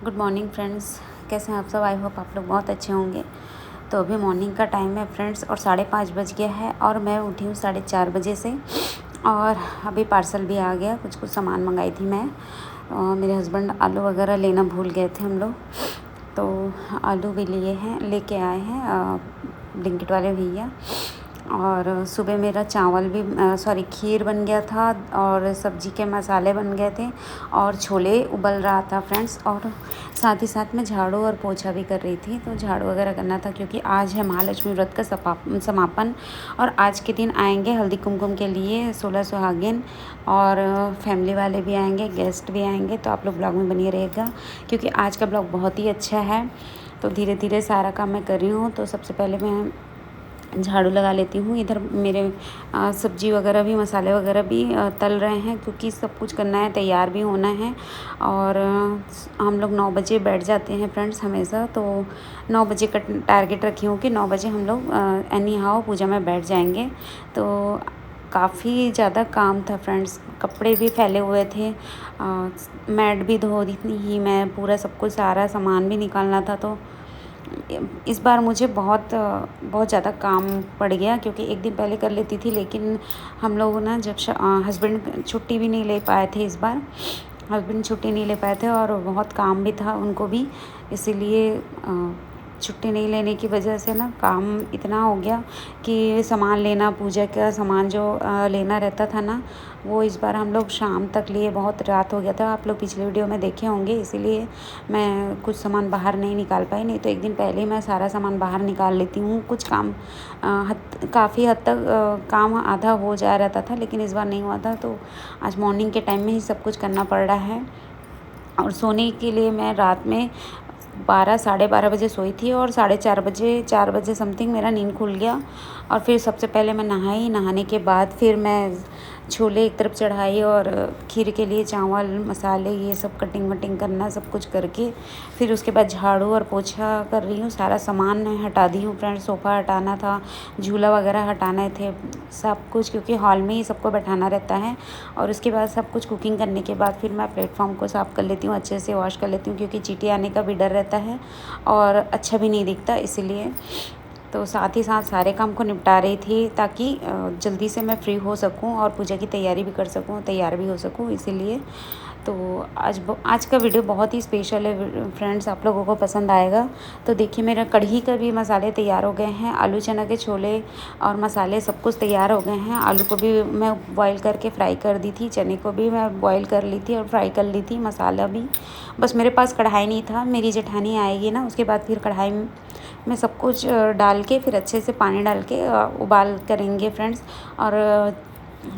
Good morning friends. कैसे हैं आप सब? आई होप आप लोग बहुत अच्छे होंगे। तो अभी मॉर्निंग का टाइम है फ्रेंड्स और 5:30 बज गया है और मैं उठी हूँ 4:30 बजे से। और अभी पार्सल भी आ गया। कुछ सामान मंगाई थी मैं। मेरे हस्बैंड आलू वगैरह लेना भूल गए थे हम लोग, तो आलू भी लेके आए हैं ब्लिंकिट वाले भैया। और सुबह मेरा चावल भी खीर बन गया था और सब्ज़ी के मसाले बन गए थे और छोले उबल रहा था फ्रेंड्स। और साथ ही साथ मैं झाड़ू और पोछा भी कर रही थी, तो झाड़ू वगैरह करना था क्योंकि आज है महालक्ष्मी व्रत का समापन। और आज के दिन आएंगे हल्दी कुमकुम के लिए 16 सुहागिन और फैमिली वाले भी आएंगे, गेस्ट भी आएंगे। तो आप लोग ब्लॉग में बनिए रहेगा क्योंकि आज का ब्लॉग बहुत ही अच्छा है। तो धीरे धीरे सारा काम मैं कर रही हूँ। तो सबसे पहले मैं झाड़ू लगा लेती हूँ। इधर मेरे सब्ज़ी वगैरह भी, मसाले वगैरह भी तल रहे हैं क्योंकि सब कुछ करना है, तैयार भी होना है। और हम लोग 9 बजे बैठ जाते हैं फ्रेंड्स हमेशा। तो 9 बजे का टारगेट रखी हूँ कि 9 बजे हम लोग एनी हाउ पूजा में बैठ जाएंगे। तो काफ़ी ज़्यादा काम था फ्रेंड्स। कपड़े भी फैले हुए थे, मैट भी धो दी थी मैं, पूरा सब कुछ सारा सामान भी निकालना था। तो इस बार मुझे बहुत ज़्यादा काम पड़ गया क्योंकि एक दिन पहले कर लेती थी, लेकिन हम लोग ना जब हस्बैंड छुट्टी भी नहीं ले पाए थे इस बार। हस्बैंड छुट्टी नहीं ले पाए थे और बहुत काम भी था उनको भी, इसीलिए छुट्टी नहीं लेने की वजह से ना काम इतना हो गया कि सामान लेना, पूजा का सामान जो लेना रहता था ना, वो इस बार हम लोग शाम तक लिए, बहुत रात हो गया था। आप लोग पिछले वीडियो में देखे होंगे, इसीलिए मैं कुछ सामान बाहर नहीं निकाल पाई। नहीं तो एक दिन पहले मैं सारा सामान बाहर निकाल लेती हूँ। कुछ काम काफ़ी हद तक काम आधा हो जा रहता था, लेकिन इस बार नहीं हुआ था। तो आज मॉर्निंग के टाइम में ही सब कुछ करना पड़ रहा है। और सोने के लिए मैं रात में 12-12:30 बजे सोई थी और 4 बजे समथिंग मेरा नींद खुल गया। और फिर सबसे पहले मैं नहाई। नहाने के बाद फिर मैं छोले एक तरफ चढ़ाई और खीर के लिए चावल, मसाले, ये सब कटिंग वटिंग करना, सब कुछ करके फिर उसके बाद झाड़ू और पोछा कर रही हूँ। सारा सामान हटा दी हूँ फ्रेंड्स। सोफ़ा हटाना था, झूला वगैरह हटाने थे, सब कुछ, क्योंकि हॉल में ही सबको बैठाना रहता है। और उसके बाद सब कुछ कुकिंग करने के बाद फिर मैं प्लेटफॉर्म को साफ़ कर लेती हूँ, अच्छे से वॉश कर लेती हूँ क्योंकि चींटी आने का भी डर रहता है और अच्छा भी नहीं दिखता, इसीलिए। तो साथ ही साथ सारे काम को निपटा रही थी ताकि जल्दी से मैं फ्री हो सकूं और पूजा की तैयारी भी कर सकूं, तैयार भी हो सकूं, इसीलिए। तो आज का वीडियो बहुत ही स्पेशल है फ्रेंड्स, आप लोगों को पसंद आएगा। तो देखिए मेरा कढ़ी का भी मसाले तैयार हो गए हैं, आलू चना के छोले और मसाले सब कुछ तैयार हो गए हैं। आलू को भी मैं बॉईल करके फ्राई कर दी थी, चने को भी मैं बॉईल कर ली थी और फ्राई कर ली थी, मसाला भी। बस मेरे पास कढ़ाई नहीं था, मेरी जेठानी आएगी ना, उसके बाद फिर कढ़ाई में सब कुछ डाल के फिर अच्छे से पानी डाल के उबाल करेंगे फ्रेंड्स। और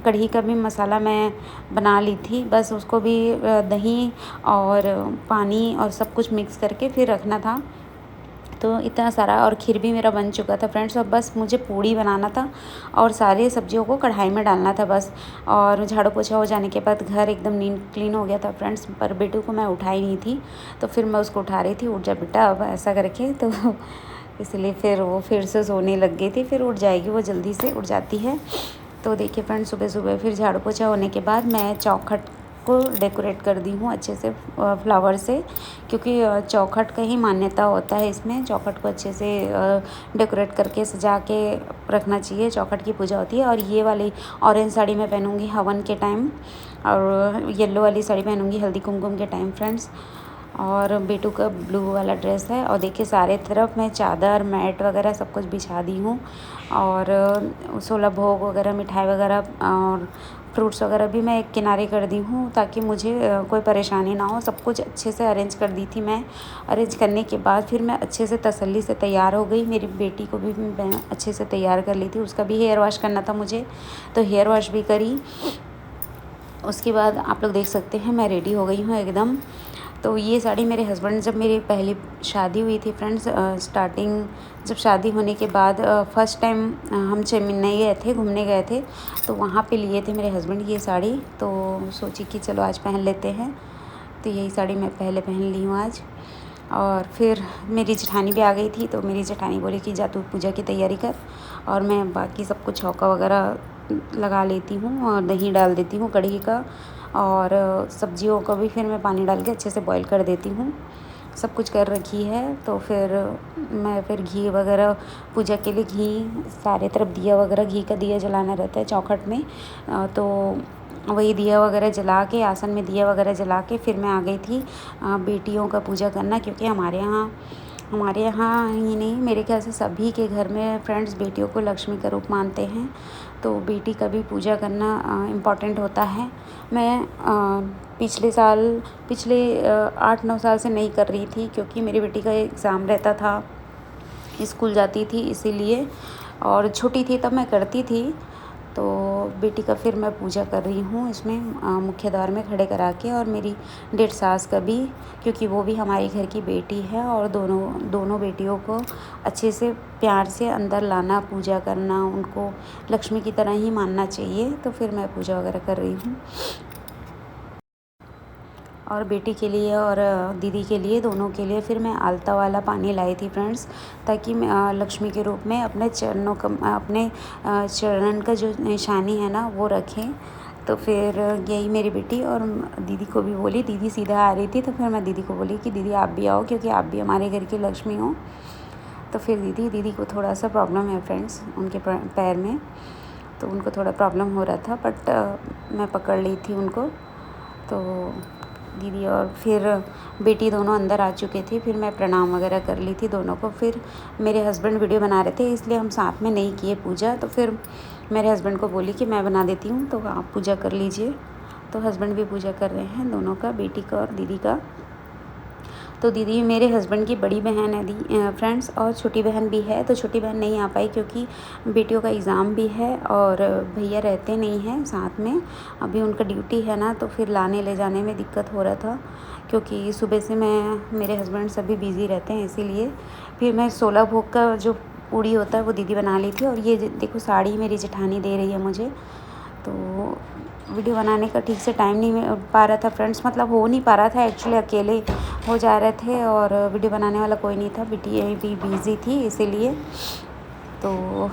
कढ़ी का भी मसाला मैं बना ली थी, बस उसको भी दही और पानी और सब कुछ मिक्स करके फिर रखना था। तो इतना सारा, और खीर भी मेरा बन चुका था फ्रेंड्स। और बस मुझे पूड़ी बनाना था और सारे सब्जियों को कढ़ाई में डालना था बस। और झाड़ू पोछा हो जाने के बाद घर एकदम नीट क्लीन हो गया था फ्रेंड्स। पर बेटू को मैं उठाई नहीं थी, तो फिर मैं उसको उठा रही थी, उठ जा बेटा अब, ऐसा करके। तो इसलिए फिर वो फिर से सोने लग गई थी। फिर उठ जाएगी, वो जल्दी से उठ जाती है। तो देखिए फ्रेंड्स, सुबह सुबह फिर झाड़ू पोछा होने के बाद मैं चौखट को डेकोरेट कर दी हूँ अच्छे से फ्लावर से, क्योंकि चौखट का ही मान्यता होता है इसमें। चौखट को अच्छे से डेकोरेट करके सजा के रखना चाहिए, चौखट की पूजा होती है। और ये वाली ऑरेंज साड़ी मैं पहनूँगी हवन के टाइम, और येलो वाली साड़ी पहनूँगी हल्दी कुमकुम के टाइम फ्रेंड्स। और बेटू का ब्लू वाला ड्रेस है। और देखिए सारे तरफ मैं चादर, मैट वगैरह सब कुछ बिछा दी हूँ। और 16 भोग वगैरह, मिठाई वगैरह और फ्रूट्स वगैरह भी मैं एक किनारे कर दी हूँ ताकि मुझे कोई परेशानी ना हो। सब कुछ अच्छे से अरेंज कर दी थी मैं। अरेंज करने के बाद फिर मैं अच्छे से तसल्ली से तैयार हो गई। मेरी बेटी को भी मैं अच्छे से तैयार कर ली थी, उसका भी हेयर वॉश करना था मुझे, तो हेयर वॉश भी करी। उसके बाद आप लोग देख सकते हैं मैं रेडी हो गई हूँ एकदम। तो ये साड़ी मेरे हस्बैंड, जब मेरी पहली शादी हुई थी फ्रेंड्स, स्टार्टिंग जब शादी होने के बाद फर्स्ट टाइम हम चेन्नई गए थे, घूमने गए थे, तो वहाँ पे लिए थे मेरे हस्बैंड ये साड़ी। तो सोची कि चलो आज पहन लेते हैं, तो यही साड़ी मैं पहले पहन ली हूँ आज। और फिर मेरी जेठानी भी आ गई थी, तो मेरी जेठानी बोली कि जा तू पूजा की तैयारी कर और मैं बाकी सब कुछ चौका वगैरह लगा लेती हूँ और दही डाल देती हूँ कढ़ी का। और सब्जियों को भी फिर मैं पानी डाल के अच्छे से बॉईल कर देती हूँ। सब कुछ कर रखी है। तो फिर मैं फिर घी वगैरह पूजा के लिए घी सारे तरफ दिया वगैरह घी का दिया जलाना रहता है चौखट में। तो वही दिया वगैरह जला के आसन में दिया वगैरह जला के फिर मैं आ गई थी बेटियों का पूजा करना, क्योंकि हमारे यहाँ ही नहीं, मेरे ख्याल से सभी के घर में फ्रेंड्स बेटियों को लक्ष्मी का रूप मानते हैं। तो बेटी का भी पूजा करना इम्पॉर्टेंट होता है। मैं पिछले 8-9 साल से नहीं कर रही थी, क्योंकि मेरी बेटी का एग्ज़ाम रहता था, स्कूल जाती थी इसीलिए, और छोटी थी तब मैं करती थी। तो बेटी का फिर मैं पूजा कर रही हूँ इसमें मुख्य द्वार में खड़े करा के, और मेरी डेढ़ सास का भी, क्योंकि वो भी हमारी घर की बेटी है, और दोनों बेटियों को अच्छे से प्यार से अंदर लाना, पूजा करना, उनको लक्ष्मी की तरह ही मानना चाहिए। तो फिर मैं पूजा वगैरह कर रही हूँ, और बेटी के लिए और दीदी के लिए, दोनों के लिए फिर मैं आलता वाला पानी लाई थी फ्रेंड्स, ताकि मैं लक्ष्मी के रूप में अपने चरणन का जो निशानी है ना वो रखें। तो फिर यही मेरी बेटी और दीदी को भी बोली, दीदी सीधा आ रही थी, तो फिर मैं दीदी को बोली कि दीदी आप भी आओ, क्योंकि आप भी हमारे घर की लक्ष्मी हो। तो फिर दीदी को थोड़ा सा प्रॉब्लम है फ्रेंड्स उनके पैर में, तो उनको थोड़ा प्रॉब्लम हो रहा था, बट मैं पकड़ ली थी उनको। तो दीदी और फिर बेटी दोनों अंदर आ चुके थे, फिर मैं प्रणाम वगैरह कर ली थी दोनों को। फिर मेरे हस्बैंड वीडियो बना रहे थे, इसलिए हम साथ में नहीं किए पूजा। तो फिर मेरे हस्बैंड को बोली कि मैं बना देती हूँ, तो आप पूजा कर लीजिए। तो हस्बैंड भी पूजा कर रहे हैं दोनों का, बेटी का और दीदी का। तो दीदी मेरे हस्बैंड की बड़ी बहन है फ्रेंड्स, और छोटी बहन भी है। तो छोटी बहन नहीं आ पाई, क्योंकि बेटियों का एग्ज़ाम भी है और भैया रहते नहीं हैं साथ में, अभी उनका ड्यूटी है ना, तो फिर लाने ले जाने में दिक्कत हो रहा था, क्योंकि सुबह से मेरे हस्बैंड सभी बिज़ी रहते हैं, इसीलिए फिर मैं 16 भोग का जो पूड़ी होता है वो दीदी बना ली थी। और ये देखो साड़ी मेरी जेठानी दे रही है मुझे। तो वीडियो बनाने का ठीक से टाइम नहीं मिल पा रहा था फ्रेंड्स, मतलब हो नहीं पा रहा था, एक्चुअली अकेले हो जा रहे थे और वीडियो बनाने वाला कोई नहीं था, बेटी भी बिज़ी थी इसीलिए। तो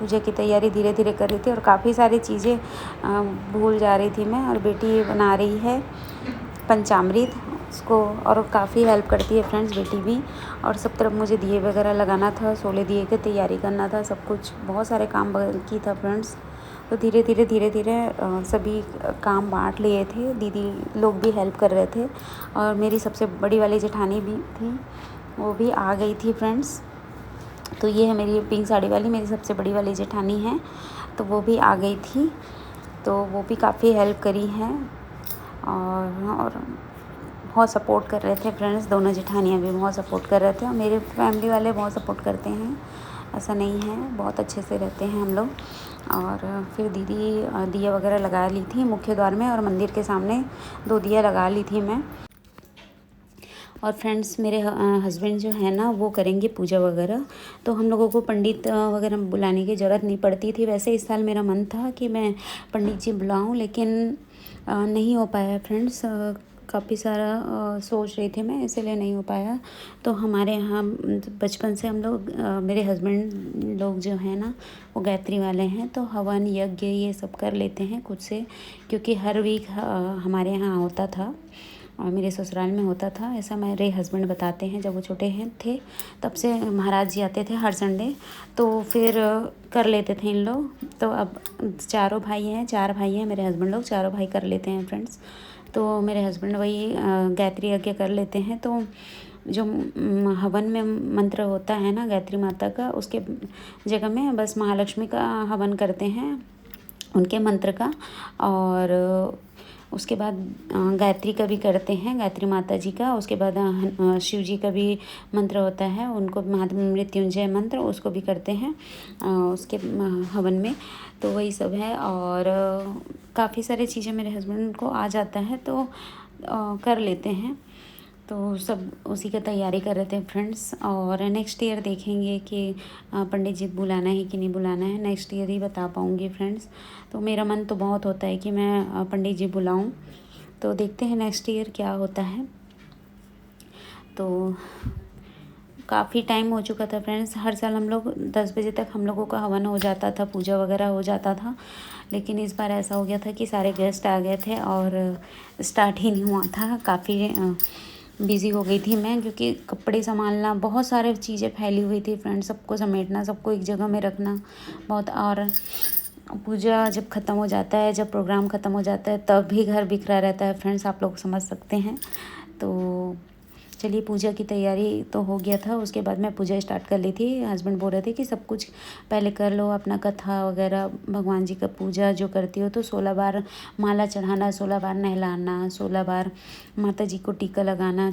पूजा की तैयारी धीरे धीरे कर रही थी, और काफ़ी सारी चीज़ें भूल जा रही थी मैं। और बेटी बना रही है पंचामृत उसको, और काफ़ी हेल्प करती है फ्रेंड्स बेटी भी। और सब तरफ मुझे दिए वगैरह लगाना था, 16 दिए की तैयारी करना था, सब कुछ बहुत सारे काम बाकी था फ्रेंड्स। तो धीरे धीरे सभी काम बांट लिए थे, दीदी लोग भी हेल्प कर रहे थे, और मेरी सबसे बड़ी वाली जेठानी भी थी, वो भी आ गई थी फ्रेंड्स। तो ये है मेरी पिंक साड़ी वाली, मेरी सबसे बड़ी वाली जेठानी है, तो वो भी आ गई थी, तो वो भी काफ़ी हेल्प करी है, और बहुत सपोर्ट कर रहे थे फ्रेंड्स। दोनों जेठानियाँ भी बहुत सपोर्ट कर रहे थे, और मेरे फैमिली वाले बहुत सपोर्ट करते हैं, ऐसा नहीं है, बहुत अच्छे से रहते हैं हम लोग। और फिर दीदी दिया वगैरह लगा ली थी मुख्य द्वार में, और मंदिर के सामने 2 दिया लगा ली थी मैं। और फ्रेंड्स मेरे हस्बैंड जो है ना वो करेंगे पूजा वगैरह, तो हम लोगों को पंडित वगैरह बुलाने की ज़रूरत नहीं पड़ती थी। वैसे इस साल मेरा मन था कि मैं पंडित जी बुलाऊं, लेकिन नहीं हो पाया फ्रेंड्स, काफ़ी सारा सोच रही थी मैं, इसीलिए नहीं हो पाया। तो हमारे यहाँ बचपन से हम लोग मेरे हस्बैंड लोग जो हैं ना वो गायत्री वाले हैं, तो हवन यज्ञ ये सब कर लेते हैं खुद से, क्योंकि हर वीक हमारे यहाँ होता था और मेरे ससुराल में होता था, ऐसा मेरे हस्बैंड बताते हैं। जब वो छोटे हैं थे तब से महाराज जी आते थे हर संडे, तो फिर कर लेते थे इन लोग। तो अब 4 भाई हैं मेरे हस्बैंड लोग, 4 भाई कर लेते हैं फ्रेंड्स। तो मेरे हस्बैंड वही गायत्री यज्ञ कर लेते हैं। तो जो हवन में मंत्र होता है ना गायत्री माता का, उसके जगह में बस महालक्ष्मी का हवन करते हैं, उनके मंत्र का। और उसके बाद गायत्री का भी करते हैं, गायत्री माता जी का। उसके बाद शिव जी का भी मंत्र होता है, उनको महामृत्युंजय मंत्र उसको भी करते हैं उसके हवन में। तो वही सब है, और काफ़ी सारी चीज़ें मेरे हस्बैंड को आ जाता है, तो कर लेते हैं। तो सब उसी का तैयारी कर रहे थे फ्रेंड्स। और नेक्स्ट ईयर देखेंगे कि पंडित जी बुलाना है कि नहीं बुलाना है, नेक्स्ट ईयर ही बता पाऊँगी फ्रेंड्स। तो मेरा मन तो बहुत होता है कि मैं पंडित जी बुलाऊं, तो देखते हैं नेक्स्ट ईयर क्या होता है। तो काफ़ी टाइम हो चुका था फ्रेंड्स, हर साल हम लोग 10 बजे तक हम लोगों का हवन हो जाता था, पूजा वगैरह हो जाता था, लेकिन इस बार ऐसा हो गया था कि सारे गेस्ट आ गए थे और स्टार्ट ही नहीं हुआ था। काफ़ी बिज़ी हो गई थी मैं, क्योंकि कपड़े संभालना, बहुत सारे चीज़ें फैली हुई थी फ्रेंड्स, सबको समेटना, सबको एक जगह में रखना बहुत। और पूजा जब ख़त्म हो जाता है, जब प्रोग्राम ख़त्म हो जाता है, तब भी घर बिखरा रहता है फ्रेंड्स, आप लोग समझ सकते हैं। तो चलिए, पूजा की तैयारी तो हो गया था, उसके बाद मैं पूजा स्टार्ट कर ली थी। हस्बैंड बोल रहे थे कि सब कुछ पहले कर लो, अपना कथा वगैरह, भगवान जी का पूजा जो करती हो तो 16 बार माला चढ़ाना, 16 बार नहलाना, 16 बार माता जी को टीका लगाना,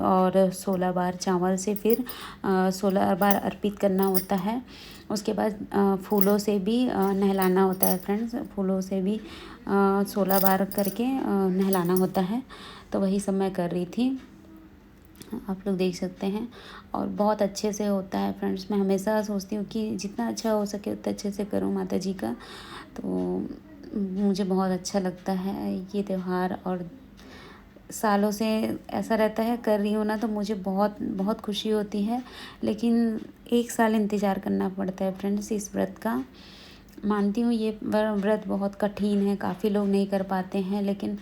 और 16 बार चावल से फिर 16 बार अर्पित करना होता है। उसके बाद फूलों से भी नहलाना होता है फ्रेंड्स, फूलों से भी 16 बार करके नहलाना होता है। तो वही सब मैं कर रही थी, आप लोग देख सकते हैं। और बहुत अच्छे से होता है फ्रेंड्स, मैं हमेशा सोचती हूँ कि जितना अच्छा हो सके उतना अच्छे से करूँ माता जी का। तो मुझे बहुत अच्छा लगता है ये त्यौहार, और सालों से ऐसा रहता है, कर रही हूँ ना तो मुझे बहुत बहुत खुशी होती है। लेकिन 1 साल इंतज़ार करना पड़ता है फ्रेंड्स इस व्रत का। मानती हूँ ये व्रत बहुत कठिन है, काफ़ी लोग नहीं कर पाते हैं, लेकिन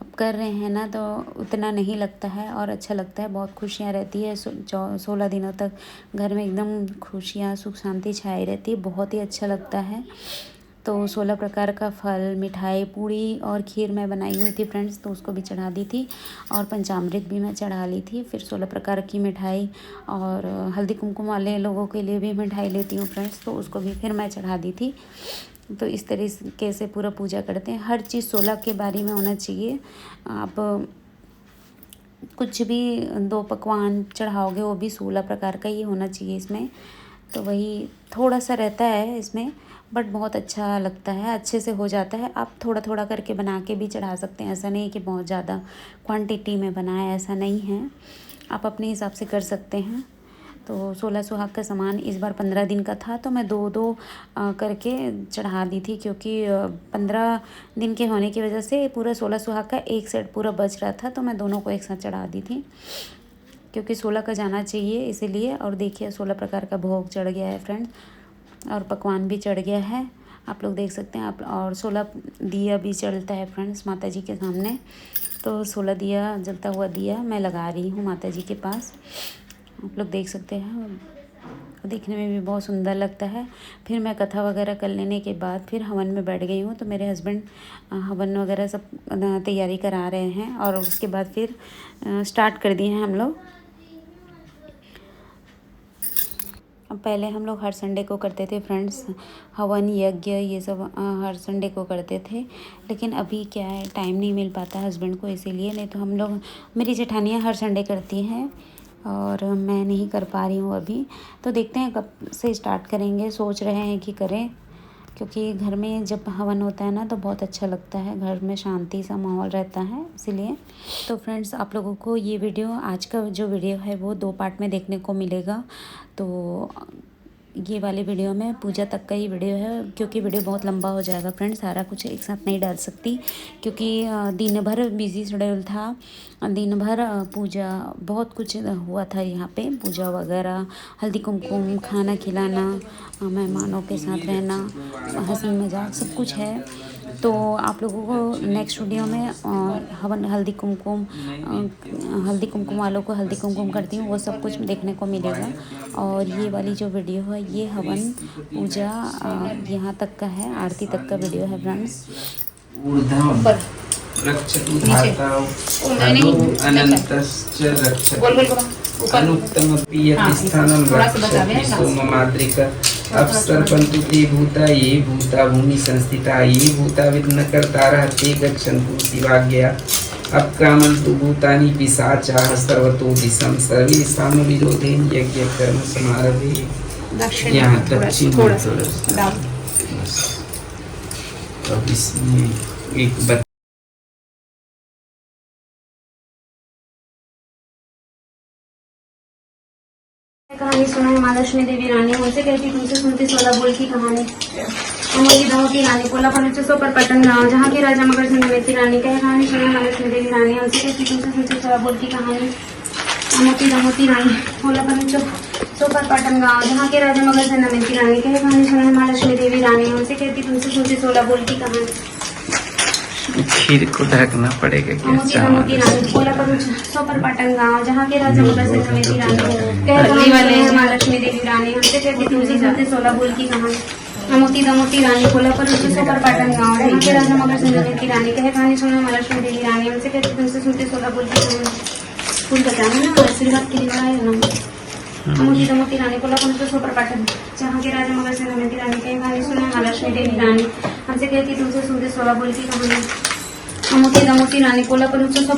अब कर रहे हैं ना तो उतना नहीं लगता है और अच्छा लगता है, बहुत खुशियाँ रहती है। 16 दिनों तक घर में एकदम खुशियाँ, सुख शांति छाई रहती है, बहुत ही अच्छा लगता है। तो 16 प्रकार का फल, मिठाई, पूड़ी और खीर मैं बनाई हुई थी फ्रेंड्स, तो उसको भी चढ़ा दी थी, और पंचामृत भी मैं चढ़ा ली थी। फिर 16 प्रकार की मिठाई, और हल्दी कुमकुम वाले लोगों के लिए भी मिठाई लेती हूँ फ्रेंड्स, तो उसको भी फिर मैं चढ़ा दी थी। तो इस तरीके से पूरा पूजा करते हैं। हर चीज़ 16 के बारे में होना चाहिए। आप कुछ भी 2 पकवान चढ़ाओगे वो भी 16 प्रकार का ही होना चाहिए इसमें। तो वही थोड़ा सा रहता है इसमें, बट बहुत अच्छा लगता है, अच्छे से हो जाता है। आप थोड़ा थोड़ा करके बना के भी चढ़ा सकते हैं, ऐसा नहीं कि बहुत ज़्यादा क्वांटिटी में बनाए, ऐसा नहीं है, आप अपने हिसाब से कर सकते हैं। तो 16 सुहाग का सामान इस बार 15 दिन का था, तो मैं 2-2 करके चढ़ा दी थी, क्योंकि 15 दिन के होने की वजह से पूरा 16 सुहाग का एक सेट पूरा बच रहा था, तो मैं दोनों को एक साथ चढ़ा दी थी, क्योंकि 16 का जाना चाहिए इसीलिए। और देखिए 16 प्रकार का भोग चढ़ गया है फ्रेंड्स, और पकवान भी चढ़ गया है, आप लोग देख सकते हैं। आप और 16 दिया भी जलता है फ्रेंड्स माता जी के सामने। तो 16 दिया, जलता हुआ दिया मैं लगा रही हूँ माता जी के पास, आप लोग देख सकते हैं, देखने में भी बहुत सुंदर लगता है। फिर मैं कथा वगैरह कर लेने के बाद फिर हवन में बैठ गई हूँ। तो मेरे हस्बैंड हवन वगैरह सब तैयारी करा रहे हैं, और उसके बाद फिर स्टार्ट कर दिए हैं हम लोग। अब पहले हम लोग हर संडे को करते थे फ्रेंड्स, हवन यज्ञ ये सब हर संडे को करते थे, लेकिन अभी क्या है, टाइम नहीं मिल पाता हस्बैंड को, इसीलिए। नहीं तो हम लोग, मेरी जेठानियाँ हर संडे करती हैं और मैं नहीं कर पा रही हूँ अभी। तो देखते हैं कब से स्टार्ट करेंगे, सोच रहे हैं कि करें, क्योंकि घर में जब हवन होता है ना तो बहुत अच्छा लगता है, घर में शांति सा माहौल रहता है, इसीलिए। तो फ्रेंड्स, आप लोगों को ये वीडियो, आज का जो वीडियो है वो 2 पार्ट में देखने को मिलेगा। तो ये वाले वीडियो में पूजा तक का ही वीडियो है, क्योंकि वीडियो बहुत लंबा हो जाएगा फ्रेंड्स, सारा कुछ एक साथ नहीं डाल सकती, क्योंकि दिन भर बिजी शेड्यूल था, दिन भर पूजा, बहुत कुछ हुआ था यहाँ पे, पूजा वगैरह, हल्दी कुमकुम, खाना खिलाना, मेहमानों के साथ रहना, हंसी मजाक सब कुछ है। तो आप लोगों को नेक्स्ट वीडियो में हवन, हल्दी कुमकुम वालों को हल्दी कुमकुम करती हूँ, वो सब कुछ देखने को मिलेगा। और ये वाली जो वीडियो है ये हवन पूजा यहाँ तक का है, आरती तक का वीडियो है फ्रेंड्स। रक्षतु धाताौ अनु अनन्तश्च रक्षतु अनुक्तमपि यतिस्थानं रक्षति सोममाद्रिक अपसर्पन्तु ते भूता ये भूता भूमि संस्थिता ये भूता विघ्नकर्तारः ते गच्छन्तु शिवाज्ञया अपक्रामन्तु भूतानि पिशाचाः सर्वतो दिशं सर्वेषां विरोधेन यज्ञकर्म समारभे। यहाँ दक्षिण अब इसमें एक कहानी सुना है महालक्ष्मी देवी रानी, उनसे कहती तुमसे सुनती 16 बोल की कहानी। अमोली दाहो की रानी, कोला पनुचो पर पटन गाँव, जहाँ की राजा मगर सिंह देवी रानी कह कहानी सुना है महालक्ष्मी देवी रानी, उनसे कहती तुमसे सुनती 16 बोल की कहानी। अमोती दाहोती रानी, कोला पनुचो पर पटन गाँव, जहाँ के राजा मगर सिंह देवी रानी कह कहानी सुना है महालक्ष्मी देवी रानी, उनसे कहती तुमसे सुनती 16 बोल की कहानी। खीर को ढकना पड़ेगा क्या? मोती रानी कोल्हापूर सोपर पाटण गाँव, जहाँ के राजा मुगल से समिति रानी वाले महालक्ष्मी देवी रानी हमसे कहती तुलसी जाते 16 बोल की कहानी। मोती रानी कोल्हापुर सोपर पाटण गाँव, जहाँ के राजा मुगल से समिति रानी कहे कहानी सुनो महालक्ष्मी देवी रानी हमसे कहती तुमसे सुनते 16 बोल की कहानी। फूल बचाना ना आशीर्वाद के लिए है ना। मोती रानी कोल्हापुर सोपर पाटण, जहाँ के राजा मुगल से समिति रानी कहे कहानी सुनो महालक्ष्मी देवी रानी हमसे कहती तुमसे सुनते 16 बोल की कहानी। मोती रानी कोल्हापुर।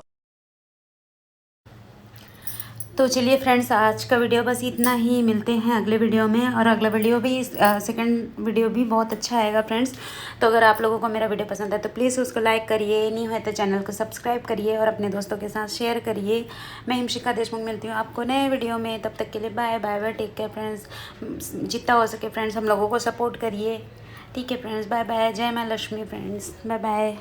तो चलिए फ्रेंड्स, आज का वीडियो बस इतना ही। मिलते हैं अगले वीडियो में, और अगला वीडियो भी सेकंड वीडियो भी बहुत अच्छा आएगा फ्रेंड्स। तो अगर आप लोगों को मेरा वीडियो पसंद है तो प्लीज़ उसको लाइक करिए, नहीं है तो चैनल को सब्सक्राइब करिए और अपने दोस्तों के साथ शेयर करिए। मैं हिमशिखा देशमुख मिलती हूँ आपको नए वीडियो में। तब तक के लिए bye bye bye, take care friends. जितना हो सके फ्रेंड्स हम लोगों को सपोर्ट करिए, ठीक है फ्रेंड्स। बाय बाय, जय माँ लक्ष्मी फ्रेंड्स, बाय बाय।